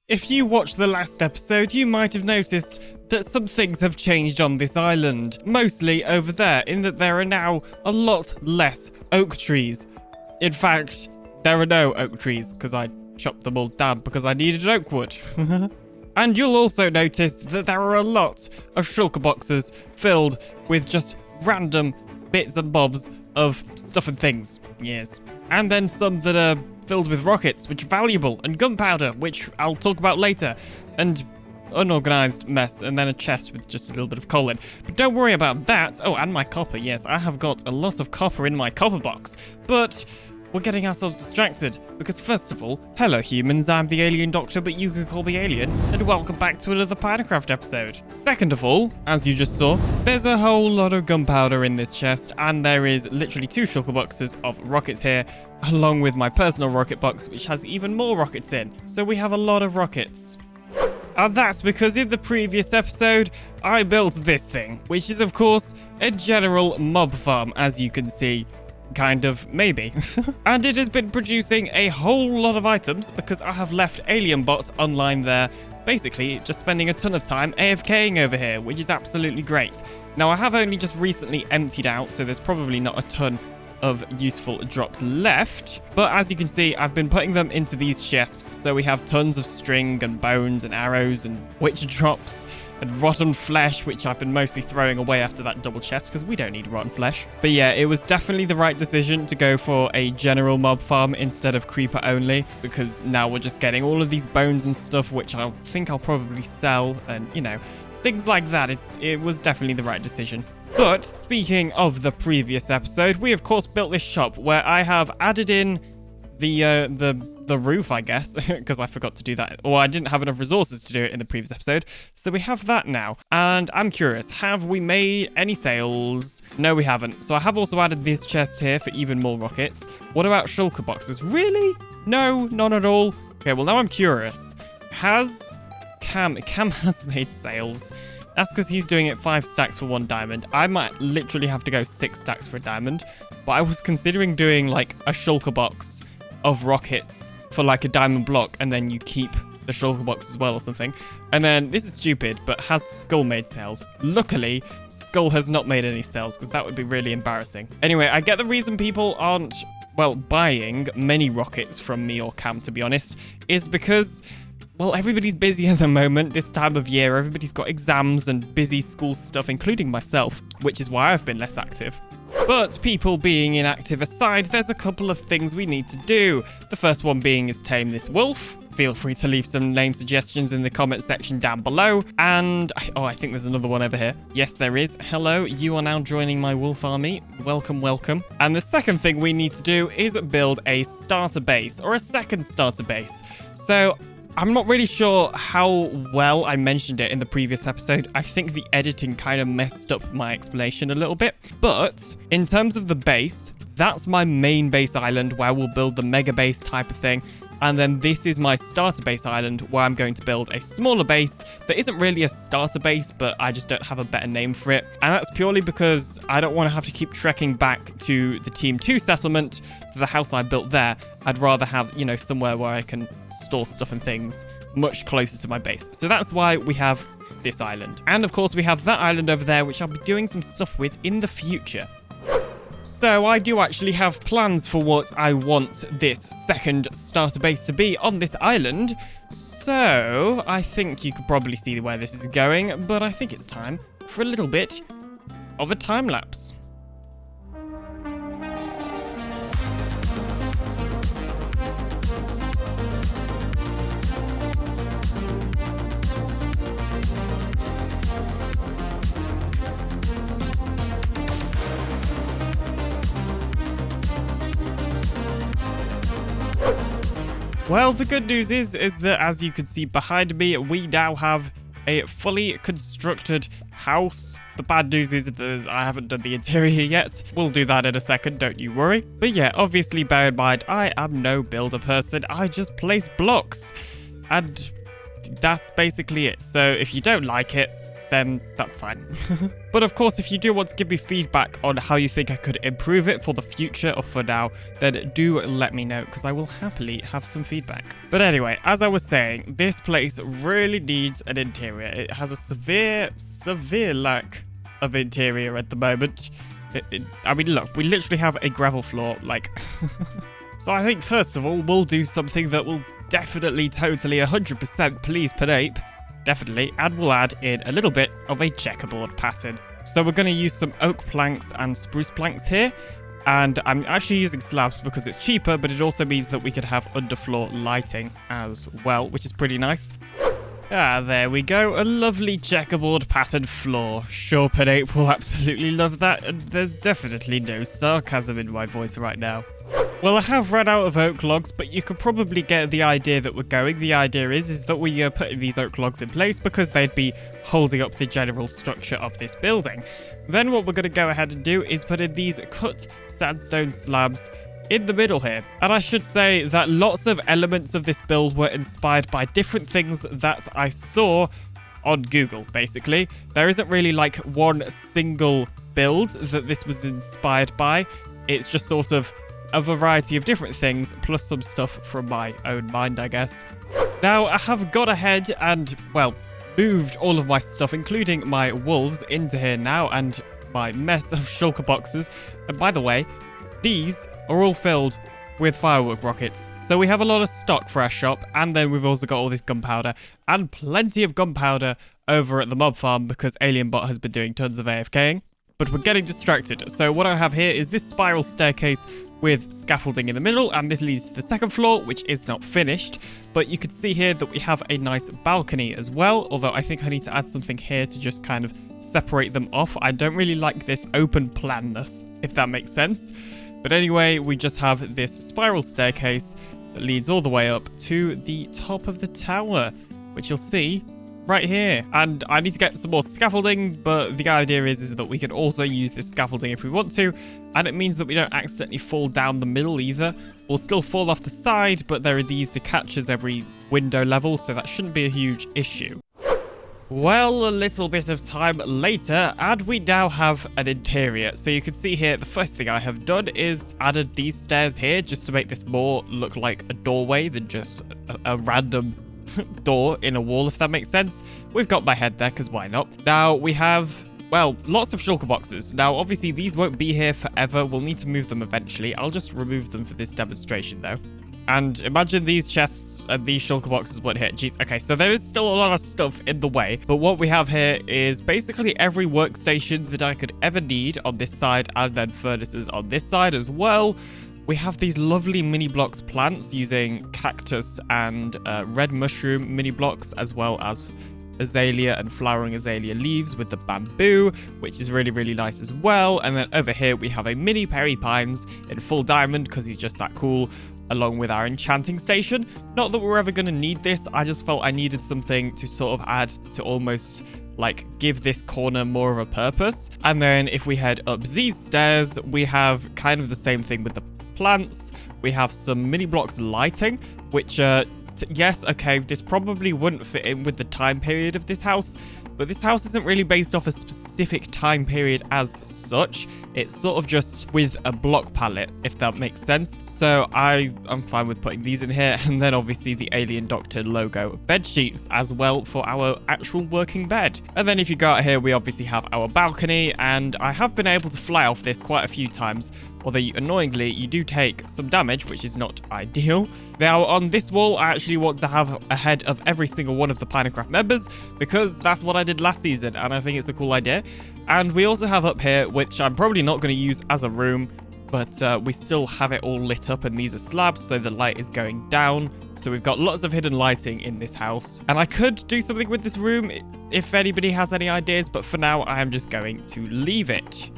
If you watched the last episode, you might have noticed that some things have changed on this island. Mostly over there, in that there are now a lot less oak trees. In fact, there are no oak trees, because I chopped them all down because I needed oak wood. And you'll also notice that there are a lot of shulker boxes filled with just random bits and bobs of stuff and things. Yes. And then some that are filled with rockets, which are valuable, and gunpowder, which I'll talk about later, and unorganized mess, and then a chest with just a little bit of coal in. But don't worry about that. Oh, and my copper. Yes, I have got a lot of copper in my copper box, but we're getting ourselves distracted, because first of all, hello humans, I'm the TheAlienDoctor, but you can call me Alien, and welcome back to another PinaCraft episode. Second of all, as you just saw, there's a whole lot of gunpowder in this chest, and there is literally 2 shulker boxes of rockets here, along with my personal rocket box, which has even more rockets in. So we have a lot of rockets. And that's because in the previous episode, I built this thing, which is of course a general mob farm, as you can see. Kind of, maybe. And it has been producing a whole lot of items because I have left AlienBot online there, basically just spending a ton of time AFKing over here, which is absolutely great. Now, I have only just recently emptied out, so there's probably not a ton of useful drops left, but as you can see, I've been putting them into these chests, so we have tons of string and bones and arrows and witch drops and rotten flesh, which I've been mostly throwing away after that double chest because we don't need rotten flesh. But yeah, it was definitely the right decision to go for a general mob farm instead of creeper only, because now we're just getting all of these bones and stuff, which I think I'll probably sell, and you know, things like that. It was definitely the right decision. But speaking of the previous episode, we of course built this shop where I have added in the roof, I guess, because I forgot to do that. Or I didn't have enough resources to do it in the previous episode. So we have that now. And I'm curious, have we made any sales? No, we haven't. So I have also added this chest here for even more rockets. What about shulker boxes? Really? No, none at all. Okay, well now I'm curious. Has Cam has made sales. That's because he's doing it 5 stacks for 1 diamond. I might literally have to go 6 stacks for a diamond. But I was considering doing like a shulker box of rockets for like a diamond block, and then you keep the shulker box as well or something. And then, this is stupid, but has Skull made sales? Luckily, Skull has not made any sales, because that would be really embarrassing. Anyway, I get the reason people aren't, well, buying many rockets from me or Cam, to be honest, is because, well, everybody's busy at the moment, this time of year. Everybody's got exams and busy school stuff, including myself, which is why I've been less active. But people being inactive aside, there's a couple of things we need to do. The first one being is tame this wolf. Feel free to leave some name suggestions in the comment section down below. And, oh, I think there's another one over here. Yes, there is. Hello, you are now joining my wolf army. Welcome, welcome. And the second thing we need to do is build a starter base, or a second starter base. So I'm not really sure how well I mentioned it in the previous episode. I think the editing kind of messed up my explanation a little bit. But in terms of the base, that's my main base island where we'll build the mega base type of thing. And then this is my starter base island where I'm going to build a smaller base that isn't really a starter base, but I just don't have a better name for it. And that's purely because I don't want to have to keep trekking back to the Team 2 settlement, to the house I built there. I'd rather have, you know, somewhere where I can store stuff and things much closer to my base. So that's why we have this island. And of course we have that island over there, which I'll be doing some stuff with in the future. So I do actually have plans for what I want this second starter base to be on this island. So I think you could probably see where this is going, but I think it's time for a little bit of a time lapse. Well, the good news is that, as you can see behind me, we now have a fully constructed house. The bad news is that I haven't done the interior yet. We'll do that in a second, don't you worry. But yeah, obviously bear in mind, I am no builder person. I just place blocks. And that's basically it. So if you don't like it, then that's fine. But of course, if you do want to give me feedback on how you think I could improve it for the future or for now, then do let me know, because I will happily have some feedback. But anyway, as I was saying, this place really needs an interior. It has a severe lack of interior at the moment. I mean, look, we literally have a gravel floor, like... So I think, first of all, we'll do something that will definitely, totally, 100% please Penape. Definitely, and we'll add in a little bit of a checkerboard pattern. So we're going to use some oak planks and spruce planks here. And I'm actually using slabs because it's cheaper, but it also means that we could have underfloor lighting as well, which is pretty nice. Ah, there we go. A lovely checkerboard patterned floor. Sure, Penape will absolutely love that, and there's definitely no sarcasm in my voice right now. Well, I have run out of oak logs, but you could probably get the idea that we're going. The idea is that we are putting these oak logs in place because they'd be holding up the general structure of this building. Then what we're going to go ahead and do is put in these cut sandstone slabs in the middle here. And I should say that lots of elements of this build were inspired by different things that I saw on Google, basically. There isn't really like one single build that this was inspired by. It's just sort of a variety of different things, plus some stuff from my own mind, I guess. Now, I have gone ahead and, well, moved all of my stuff, including my wolves, into here now, and my mess of shulker boxes. And by the way, these are all filled with firework rockets. So we have a lot of stock for our shop, and then we've also got all this gunpowder, and plenty of gunpowder over at the mob farm because AlienBot has been doing tons of AFKing. But we're getting distracted. So what I have here is this spiral staircase with scaffolding in the middle, and this leads to the second floor, which is not finished. But you can see here that we have a nice balcony as well, although I think I need to add something here to just kind of separate them off. I don't really like this open planness, if that makes sense. But anyway, we just have this spiral staircase that leads all the way up to the top of the tower, which you'll see right here. And I need to get some more scaffolding, but the idea is that we can also use this scaffolding if we want to, and it means that we don't accidentally fall down the middle either. We'll still fall off the side, but there are these to catch us every window level, so that shouldn't be a huge issue. Well, a little bit of time later, and we now have an interior. So you can see here, the first thing I have done is added these stairs here, just to make this more look like a doorway than just a random door in a wall, if that makes sense. We've got my head there, because why not? Now, we have, well, lots of shulker boxes. Now, obviously, these won't be here forever. We'll need to move them eventually. I'll just remove them for this demonstration, though. And imagine these chests and these shulker boxes weren't here. Jeez, okay, so there is still a lot of stuff in the way. But what we have here is basically every workstation that I could ever need on this side, and then furnaces on this side as well. We have these lovely mini blocks plants using cactus and red mushroom mini blocks, as well as azalea and flowering azalea leaves with the bamboo, which is really, really nice as well. And then over here we have a mini Perry Pines in full diamond because he's just that cool, along with our enchanting station. Not that we're ever going to need this, I just felt I needed something to sort of add to almost like give this corner more of a purpose. And then if we head up these stairs, we have kind of the same thing with the plants. We have some mini blocks lighting, which yes, okay, this probably wouldn't fit in with the time period of this house, but this house isn't really based off a specific time period as such. It's sort of just with a block palette, if that makes sense. So I'm fine with putting these in here, and then obviously the AlienDoctor logo bed sheets as well for our actual working bed. And then if you go out here, we obviously have our balcony, and I have been able to fly off this quite a few times, although annoyingly you do take some damage, which is not ideal. Now on this wall, I actually want to have a head of every single one of the PinaCraft members, because that's what I did last season, and I think it's a cool idea. And we also have up here, which I'm probably not going to use as a room, but we still have it all lit up, and these are slabs, so the light is going down. So we've got lots of hidden lighting in this house. And I could do something with this room if anybody has any ideas, but for now I am just going to leave it.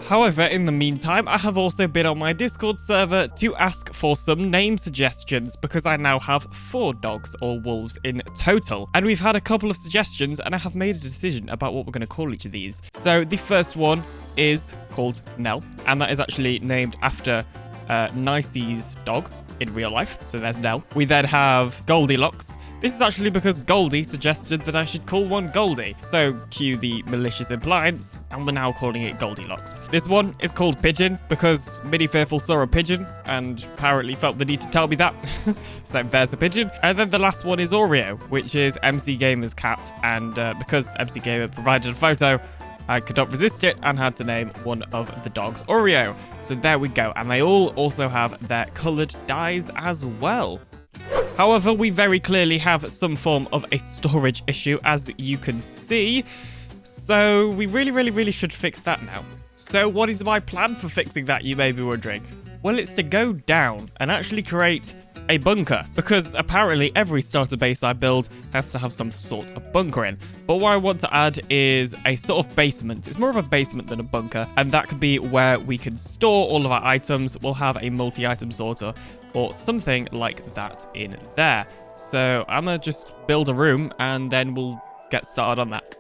However, in the meantime, I have also been on my Discord server to ask for some name suggestions, because I now have 4 dogs or wolves in total. And we've had a couple of suggestions, and I have made a decision about what we're going to call each of these. So the first one is called Nell, and that is actually named after Nicey's dog in real life. So there's Nell. We then have Goldilocks. This is actually because Goldie suggested that I should call one Goldie. So cue the malicious impliance, and we're now calling it Goldilocks. This one is called Pigeon because Mini Fearful saw a pigeon and apparently felt the need to tell me that. So there's a pigeon. And then the last one is Oreo, which is MC Gamer's cat. And because MC Gamer provided a photo, I could not resist it and had to name one of the dogs Oreo. So there we go. And they all also have their coloured dyes as well. However, we very clearly have some form of a storage issue, as you can see. So we really should fix that now. So what is my plan for fixing that, you may be wondering? Well, it's to go down and actually create a bunker, because apparently every starter base I build has to have some sort of bunker in. But what I want to add is a sort of basement. It's more of a basement than a bunker, and that could be where we can store all of our items. We'll have a multi-item sorter or something like that in there. So I'm gonna just build a room and then we'll get started on that.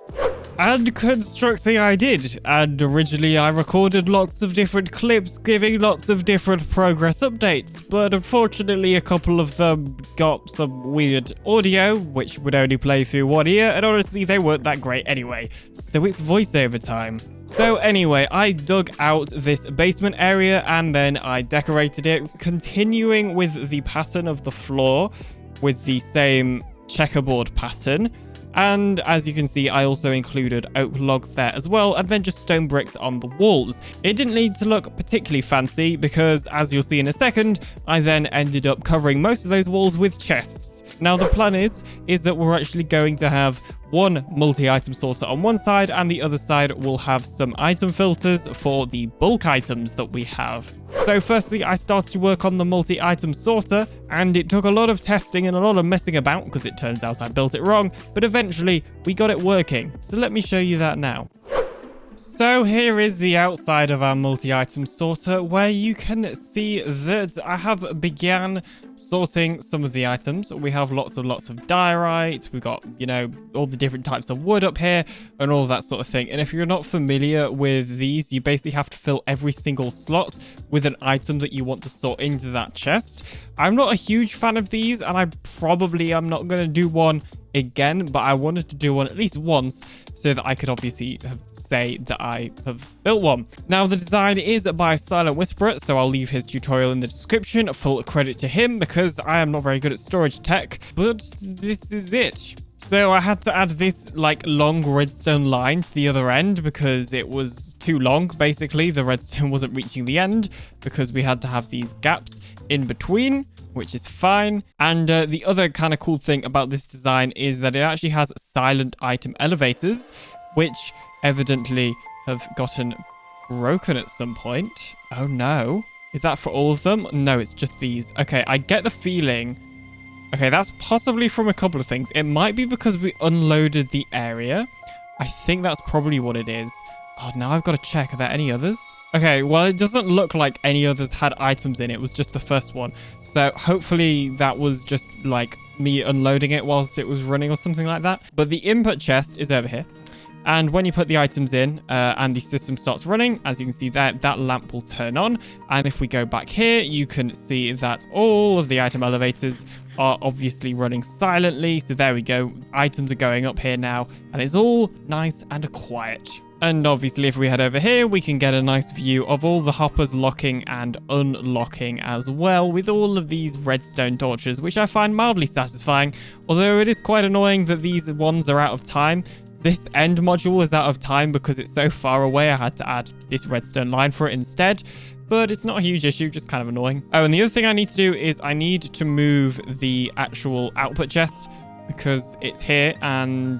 And constructing I did, and originally I recorded lots of different clips giving lots of different progress updates, but unfortunately a couple of them got some weird audio which would only play through one ear, and honestly they weren't that great anyway, so it's voiceover time. So anyway, I dug out this basement area and then I decorated it, continuing with the pattern of the floor with the same checkerboard pattern. And as you can see, I also included oak logs there as well, and then just stone bricks on the walls. It didn't need to look particularly fancy because, as you'll see in a second, I then ended up covering most of those walls with chests. Now the plan is that we're actually going to have one multi-item sorter on one side, and the other side will have some item filters for the bulk items that we have. So firstly, I started to work on the multi-item sorter, and it took a lot of testing and a lot of messing about because it turns out I built it wrong, but eventually we got it working. So let me show you that now. So here is the outside of our multi-item sorter, where you can see that I have began sorting some of the items. We have lots of diorite, we've got, you know, all the different types of wood up here and all that sort of thing. And if you're not familiar with these, you basically have to fill every single slot with an item that you want to sort into that chest. I'm not a huge fan of these, and I probably am not going to do one again, but I wanted to do one at least once so that I could obviously say that I have built one. Now the design is by Silent Whisperer, so I'll leave his tutorial in the description. Full credit to him because I am not very good at storage tech, but this is it. So I had to add this like long redstone line to the other end because it was too long. Basically, the redstone wasn't reaching the end because we had to have these gaps in between, which is fine. And the other kind of cool thing about this design is that it actually has silent item elevators, which evidently have gotten broken at some point. Oh no. Is that for all of them? No, it's just these. Okay, I get the feeling... Okay, that's possibly from a couple of things. It might be because we unloaded the area. I think that's probably what it is. Oh, now I've got to check. Are there any others? Okay, well, it doesn't look like any others had items in it. It was just the first one. So hopefully that was just like me unloading it whilst it was running or something like that. But the input chest is over here. And when you put the items in and the system starts running, as you can see there, that lamp will turn on. And if we go back here, you can see that all of the item elevators are obviously running silently. So there we go. Items are going up here now, and it's all nice and quiet. And obviously, if we head over here, we can get a nice view of all the hoppers locking and unlocking as well, with all of these redstone torches, which I find mildly satisfying. Although it is quite annoying that these ones are out of time. This end module is out of time because it's so far away. I had to add this redstone line for it instead, but it's not a huge issue, just kind of annoying. Oh, and the other thing I need to do is I need to move the actual output chest because it's here and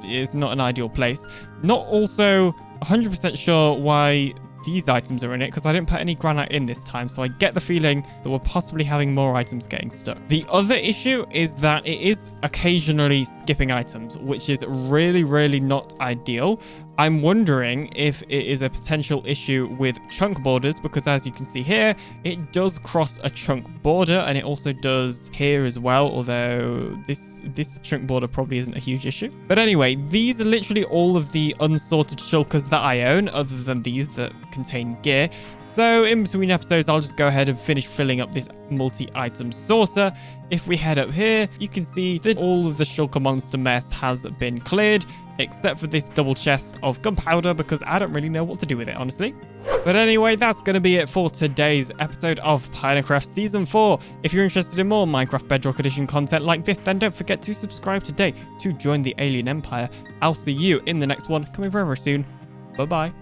it's not an ideal place. Not also 100% sure why these items are in it because I didn't put any granite in this time, so I get the feeling that we're possibly having more items getting stuck. The other issue is that it is occasionally skipping items, which is really not ideal. I'm wondering if it is a potential issue with chunk borders, because as you can see here, it does cross a chunk border, and it also does here as well, although this chunk border probably isn't a huge issue. But anyway, these are literally all of the unsorted shulkers that I own, other than these that contain gear. So in between episodes, I'll just go ahead and finish filling up this multi-item sorter. If we head up here, you can see that all of the shulker monster mess has been cleared, except for this double chest of gunpowder, because I don't really know what to do with it, honestly. But anyway, that's going to be it for today's episode of PinaCraft Season 4. If you're interested in more Minecraft Bedrock Edition content like this, then don't forget to subscribe today to join the Alien Empire. I'll see you in the next one, coming very, very soon. Bye-bye.